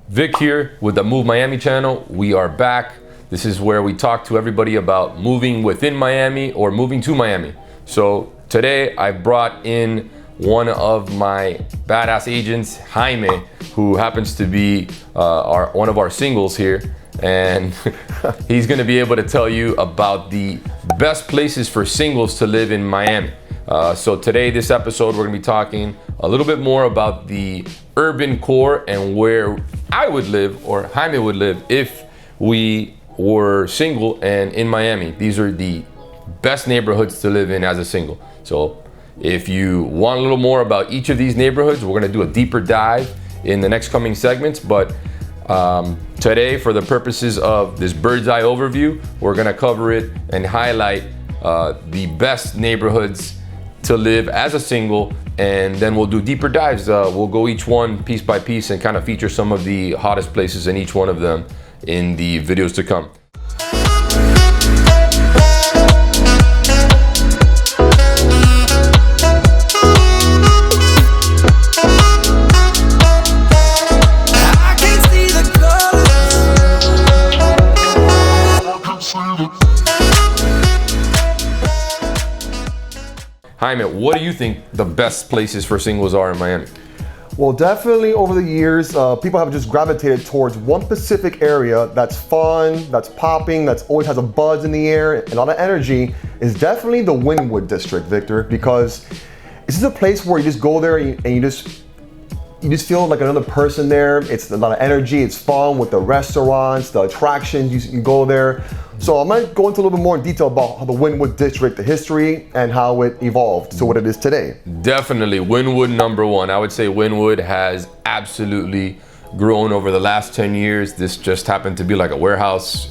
Vic here with the Move Miami channel. We are back. This is where we talk to everybody about moving within Miami or moving to Miami. So today I brought in one of my badass agents, Jaime, who happens to be one of our singles here. And he's gonna be able to tell you about the best places for singles to live in Miami. So today, this episode, we're gonna be talking a little bit more about the urban core and where I would live, or Jaime would live, if we were single and in Miami. These are the best neighborhoods to live in as a single. So if you want a little more about each of these neighborhoods, we're gonna do a deeper dive in the next coming segments. But today, for the purposes of this bird's eye overview, we're gonna cover it and highlight the best neighborhoods to live as a single, and then we'll do deeper dives. We'll go each one piece by piece and kind of feature some of the hottest places in each one of them in the videos to come. Jaime, what do you think the best places for singles are in Miami? Well, definitely over the years, people have just gravitated towards one specific area that's fun, that's popping, that's always has a buzz in the air, and a lot of energy, is definitely the Wynwood district, Victor, because this is a place where you just go there and you just feel like another person there. It's a lot of energy, it's fun with the restaurants, the attractions, you go there. So I'm gonna go into a little bit more in detail about how the Wynwood district, the history, and how it evolved to what it is today. Definitely, Wynwood number one. I would say Wynwood has absolutely grown over the last 10 years. This just happened to be like a warehouse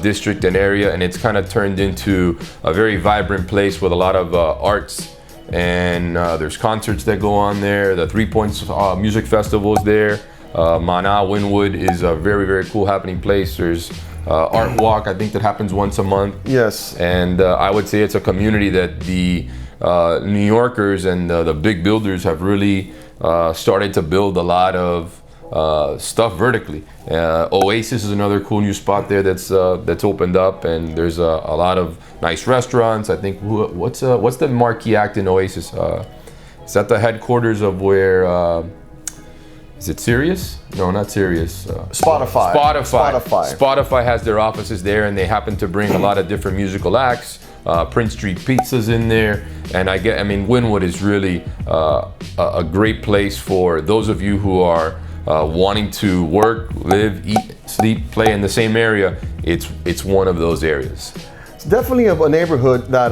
district and area, and it's kind of turned into a very vibrant place with a lot of arts. And there's concerts that go on there. The 3 Points Music Festival is there. Mana Wynwood is a very, very cool happening place. There's Art Walk, I think, that happens once a month. Yes. And I would say it's a community that the New Yorkers and the big builders have really started to build a lot of stuff vertically. Oasis is another cool new spot there that's opened up, and there's a lot of nice restaurants. I think what's the marquee act in Oasis? Is that the headquarters of where? Is it Sirius? No, not Sirius. Spotify. Spotify has their offices there, and they happen to bring a lot of different musical acts. Prince Street Pizza's in there, and I mean, Wynwood is really a great place for those of you who are wanting to work, live, eat, sleep, play in the same area. It's one of those areas. It's definitely a neighborhood that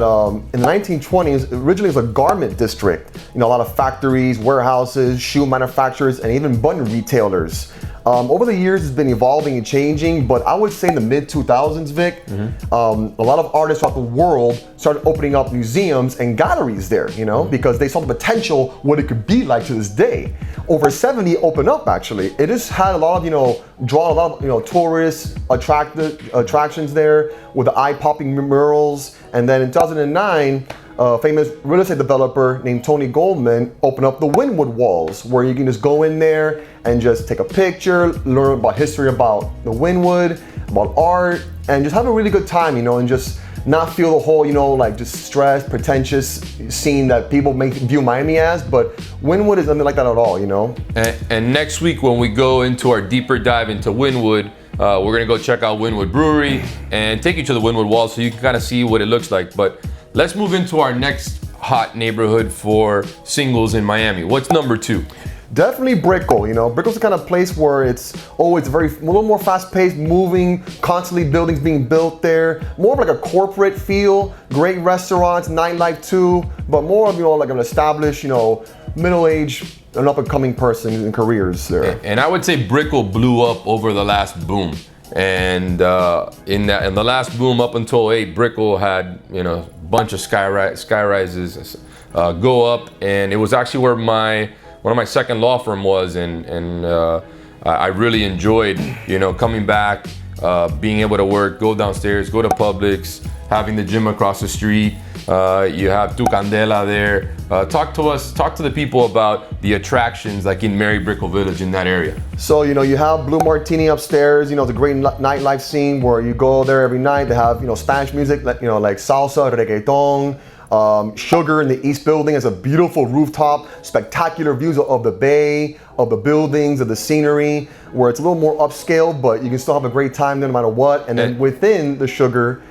in the 1920s originally was a garment district. You know, a lot of factories, warehouses, shoe manufacturers, and even button retailers. Over the years, it's been evolving and changing, but I would say in the mid-2000s, Vic, a lot of artists throughout the world started opening up museums and galleries there, you know, because they saw the potential, what it could be like to this day. Over 70 opened up, actually. It just had a lot of, drawn a lot of, tourists, attractions there with the eye-popping murals. And then in 2009, a famous real estate developer named Tony Goldman opened up the Wynwood Walls, where you can just go in there and just take a picture, learn about history about the Wynwood, about art, and just have a really good time, and just not feel the whole, like just stressed, pretentious scene that people may view Miami as. But Wynwood is nothing like that at all, And next week, when we go into our deeper dive into Wynwood, we're gonna go check out Wynwood Brewery and take you to the Wynwood Walls so you can kind of see what it looks like. But let's move into our next hot neighborhood for singles in Miami. What's number two? Definitely Brickell. Brickell's the kind of place where it's always a little more fast-paced, moving, constantly buildings being built there. More of like a corporate feel, great restaurants, nightlife too, but more of like an established, middle-aged, an up-and-coming person in careers there. And I would say Brickell blew up over the last boom. And in the last boom up until 2008, Brickell had a bunch of skyrises go up, and it was actually where one of my second law firm was, and I really enjoyed coming back, being able to work, go downstairs, go to Publix, having the gym across the street. You have Tu Candela there. Talk to the people about the attractions like in Mary Brickell Village in that area. So, you have Blue Martini upstairs, it's a great nightlife scene where you go there every night. They have, Spanish music, like salsa, reggaeton. Sugar in the East Building has a beautiful rooftop, spectacular views of the bay, of the buildings, of the scenery, where it's a little more upscale, but you can still have a great time there no matter what. And then within the Sugar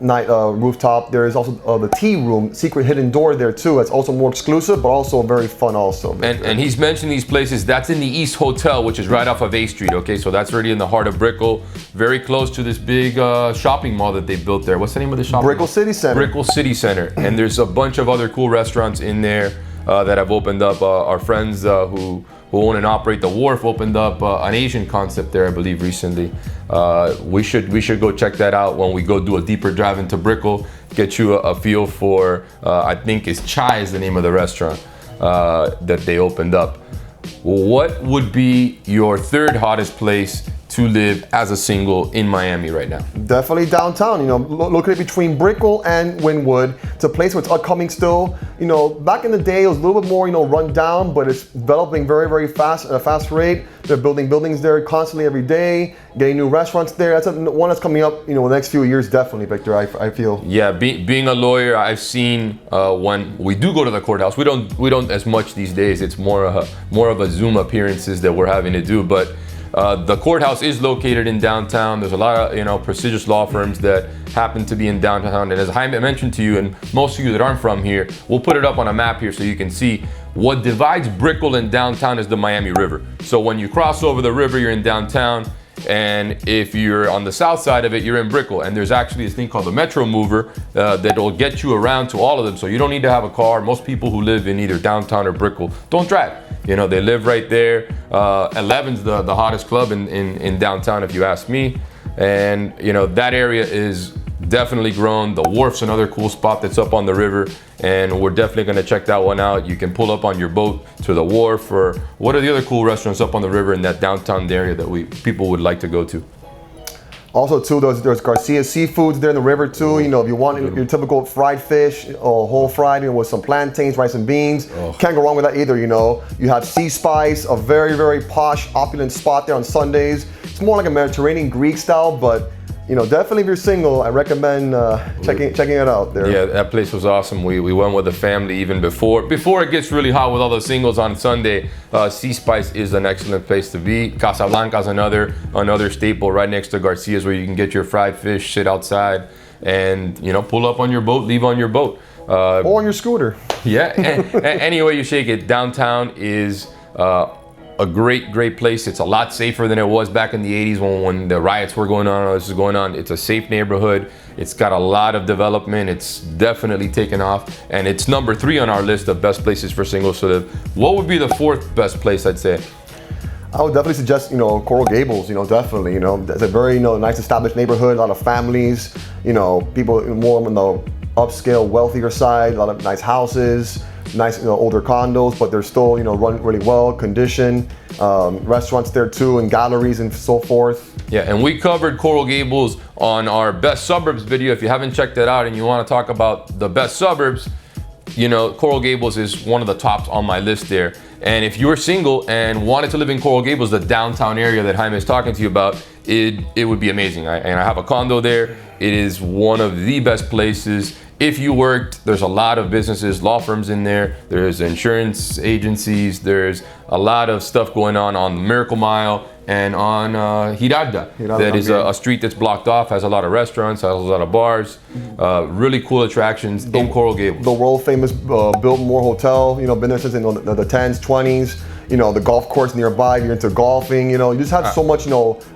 night rooftop, there is also the tea room, secret hidden door there too. It's also more exclusive, but also very fun also. And he's mentioned these places. That's in the East Hotel, which is right off of A Street. Okay, so that's already in the heart of Brickell, very close to this big shopping mall that they built there. What's the name of the shopping Brickell mall? City Center. Brickell City Center. And there's a bunch of other cool restaurants in there that have opened up. Our friends who own and operate the Wharf opened up an Asian concept there, I believe, recently. We should go check that out when we go do a deeper dive into Brickell, get you a feel for, I think it's Chai is the name of the restaurant that they opened up. What would be your third hottest place to live as a single in Miami right now? Definitely downtown, located between Brickell and Wynwood. It's a place where it's upcoming still. Back in the day, it was a little bit more, run down, but it's developing very, very fast at a fast rate. They're building buildings there constantly every day, getting new restaurants there. That's one that's coming up, the next few years, definitely, Victor, I feel. Yeah, being a lawyer, I've seen when we do go to the courthouse, we don't as much these days. It's more of a Zoom appearances that we're having to do, but the courthouse is located in downtown. There's a lot of prestigious law firms that happen to be in downtown. And as Jaime mentioned to you, and most of you that aren't from here, we'll put it up on a map here so you can see what divides Brickell and downtown is the Miami River. So when you cross over the river, you're in downtown. And if you're on the south side of it, you're in Brickell. And there's actually this thing called the Metro Mover that will get you around to all of them. So you don't need to have a car. Most people who live in either downtown or Brickell don't drive. They live right there. 11's the hottest club in downtown, if you ask me. And that area is definitely grown. The Wharf's another cool spot that's up on the river, and we're definitely gonna check that one out. You can pull up on your boat to the Wharf, or what are the other cool restaurants up on the river in that downtown area that people would like to go to? Also, too, there's Garcia Seafoods there in the river, too. If you want your typical fried fish, or whole fried, with some plantains, rice and beans. Can't go wrong with that either, You have Sea Spice, a very, very posh, opulent spot there on Sundays. It's more like a Mediterranean Greek style, but definitely if you're single, I recommend checking it out there. Yeah, that place was awesome. We went with the family even before it gets really hot with all the singles on Sunday. Sea Spice is an excellent place to be. Casablanca's another staple right next to Garcia's, where you can get your fried fish, sit outside, and pull up on your boat, leave on your boat. Or on your scooter. Yeah, any way you shake it, downtown is a great place. It's a lot safer than it was back in the 80s when the riots were going on, all this is going on. It's a safe neighborhood. It's got a lot of development. It's definitely taken off, and it's number 3 on our list of best places for singles to live. What would be the 4th best place, I'd say? I would definitely suggest, Coral Gables, definitely, it's a very, nice established neighborhood, a lot of families, people more on the upscale, wealthier side, a lot of nice houses, nice, older condos, but they're still, run really well, conditioned, restaurants there too, and galleries and so forth. Yeah, and we covered Coral Gables on our best suburbs video. If you haven't checked that out and you want to talk about the best suburbs, Coral Gables is one of the tops on my list there. And if you're single and wanted to live in Coral Gables, the downtown area that Jaime is talking to you about, it would be amazing. And I have a condo there. It is one of the best places. If you worked, there's a lot of businesses, law firms in there. There's insurance agencies. There's a lot of stuff going on Miracle Mile and on Girarda. That is a street that's blocked off, has a lot of restaurants, has a lot of bars, really cool attractions in Coral Gables. The world famous Biltmore Hotel, been there since the 10s, 20s. The golf course nearby, you're into golfing, you just have so much,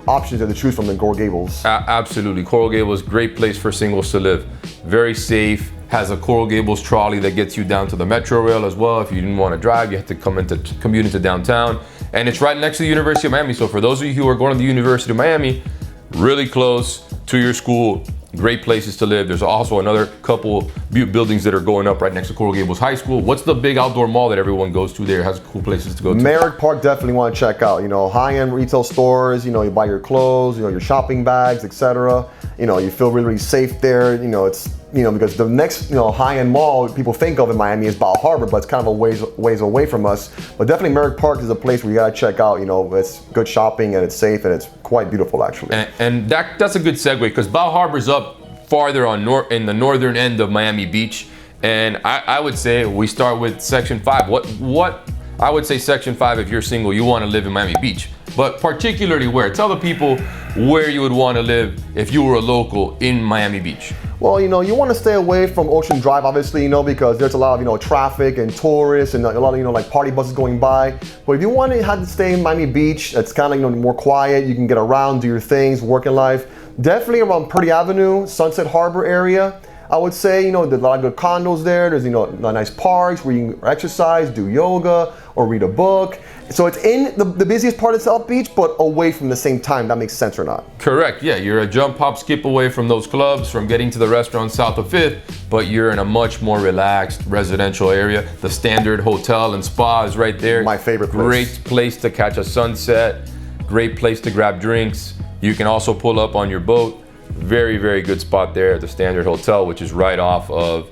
options to choose from in Coral Gables. Absolutely. Coral Gables, great place for singles to live. Very safe, has a Coral Gables trolley that gets you down to the Metro Rail as well. If you didn't want to drive, you had to commute into downtown. And it's right next to the University of Miami. So for those of you who are going to the University of Miami, really close to your school, great places to live. There's also another couple buildings that are going up right next to Coral Gables High School. What's the big outdoor mall that everyone goes to there? Has cool places to go to? Merrick Park, definitely want to check out. You know, high-end retail stores. You know, you buy your clothes, you know, your shopping bags, etc. You know, you feel really, really safe there. You know, it's, you know, because the next, you know, high-end mall people think of in Miami is Bal Harbour, but it's kind of a ways away from us. But definitely Merrick Park is a place where you gotta check out. You know, it's good shopping and it's safe and it's quite beautiful actually. And that's a good segue, because Bal Harbor's up farther on in the northern end of Miami Beach, and I would say we start with Section 5. What I would say Section 5, if you're single, you want to live in Miami Beach, but particularly where? Tell the people where you would want to live if you were a local in Miami Beach. Well, you know, you want to stay away from Ocean Drive, obviously, you know, because there's a lot of, you know, traffic and tourists and a lot of, you know, like party buses going by. But if you want to have to stay in Miami Beach, it's kind of, you know, more quiet. You can get around, do your things, work in life. Definitely around Purdy Avenue, Sunset Harbor area. I would say, you know, there's a lot of good condos there. There's, you know, nice parks where you can exercise, do yoga, or read a book. So it's in the busiest part of South Beach, but away from the same time. That makes sense or not? Correct, yeah. You're a jump, hop, skip away from those clubs, from getting to the restaurant south of 5th, but you're in a much more relaxed residential area. The Standard Hotel and Spa is right there. My favorite place. Great place to catch a sunset. Great place to grab drinks. You can also pull up on your boat. Very, very good spot there at the Standard Hotel, which is right off of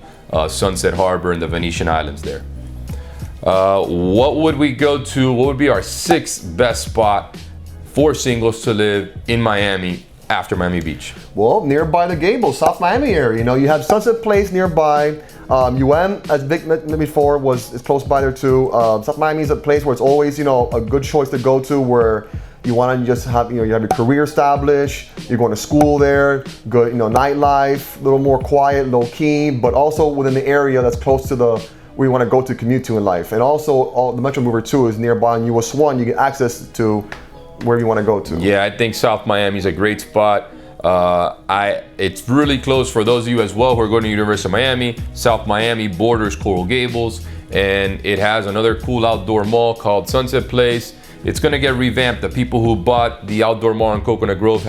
Sunset Harbor and the Venetian Islands there. What would we go to? What would be our 6th best spot for singles to live in Miami after Miami Beach? Well, nearby the Gables, South Miami area. You know, you have Sunset Place nearby. As Vic mentioned before, is close by there too. South Miami is a place where it's always, you know, a good choice to go to, where you want to just have, you know, you have your career established, you're going to school there, good, you know, nightlife, a little more quiet, low key, but also within the area that's close to where you want to go to commute to in life. And also, the Metro Mover 2 is nearby on US 1. You get access to wherever you want to go to. Yeah, I think South Miami is a great spot. It's really close for those of you as well who are going to University of Miami. South Miami borders Coral Gables, and it has another cool outdoor mall called Sunset Place. It's going to get revamped. The people who bought the outdoor mall in Coconut Grove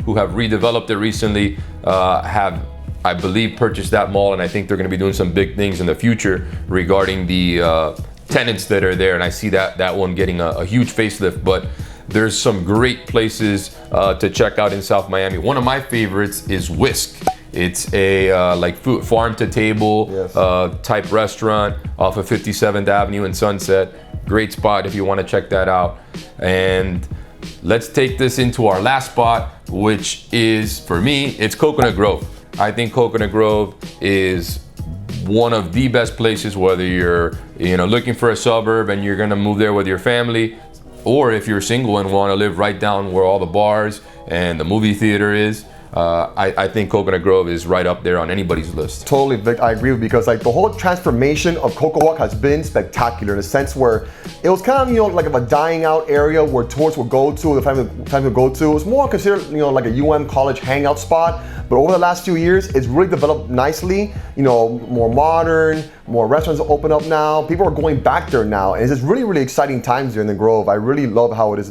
who have redeveloped it recently, have, I believe, purchased that mall, and I think they're going to be doing some big things in the future regarding the tenants that are there. And I see that one getting a huge facelift. But there's some great places to check out in South Miami. One of my favorites is Whisk. It's a like food, farm to table, yes, type restaurant off of 57th Avenue in Sunset. Great spot if you want to check that out. And let's take this into our last spot, which is, for me, it's Coconut Grove. I think Coconut Grove is one of the best places, whether you're, you know, looking for a suburb and you're gonna move there with your family, or if you're single and want to live right down where all the bars and the movie theater is. I think Coconut Grove is right up there on anybody's list. Totally, Vic, I agree with you, because like the whole transformation of CocoWalk has been spectacular in a sense where it was kind of, you know, like of a dying out area where tourists would go to, the family would go to. It was more considered, you know, like a college hangout spot. But over the last few years, it's really developed nicely, you know, more modern, more restaurants open up now. People are going back there now. And it's just really, really exciting times here in the Grove. I really love how it is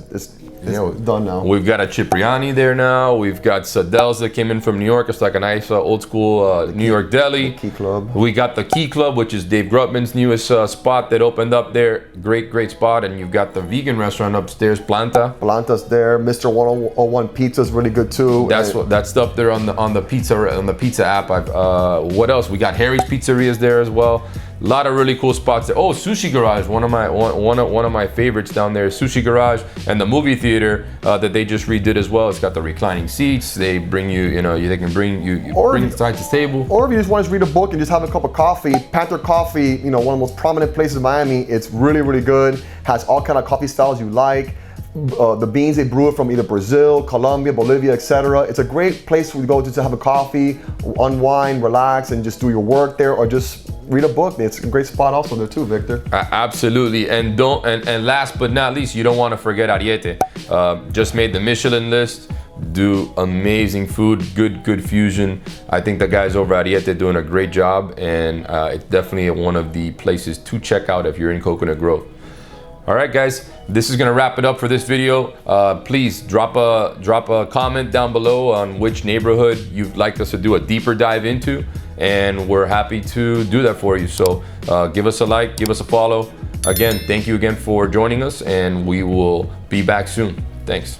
done now. We've got a Cipriani there now. We've got Sadel's that came in from New York. It's like a nice old school New York deli. Key Club. We got the Key Club, which is Dave Grutman's newest spot that opened up there. Great spot. And you've got the vegan restaurant upstairs, Planta. Planta's there. Mr. 101 Pizza's really good too. That's up there on the pizza app. What else? We got Harry's Pizzeria's there as well. A lot of really cool spots there. Oh, Sushi Garage, one of my favorites down there. Sushi Garage and the movie theater that they just redid as well. It's got the reclining seats. They bring you, you know, they can bring you bring inside the table. Or if you just want to read a book and just have a cup of coffee, Panther Coffee, you know, one of the most prominent places in Miami. It's really, really good. Has all kind of coffee styles you like. The beans, they brew it from either Brazil, Colombia, Bolivia, etc. It's a great place to go to have a coffee, unwind, relax, and just do your work there, or just read a book. It's a great spot also there too, Victor. Absolutely, and last but not least, you don't want to forget Ariete. Just made the Michelin list. Do amazing food, good fusion. I think the guys over at Ariete doing a great job, and it's definitely one of the places to check out if you're in Coconut Grove. All right, guys, this is gonna wrap it up for this video. Please drop a comment down below on which neighborhood you'd like us to do a deeper dive into, and we're happy to do that for you. So give us a like, give us a follow. Again, thank you again for joining us, and we will be back soon. Thanks.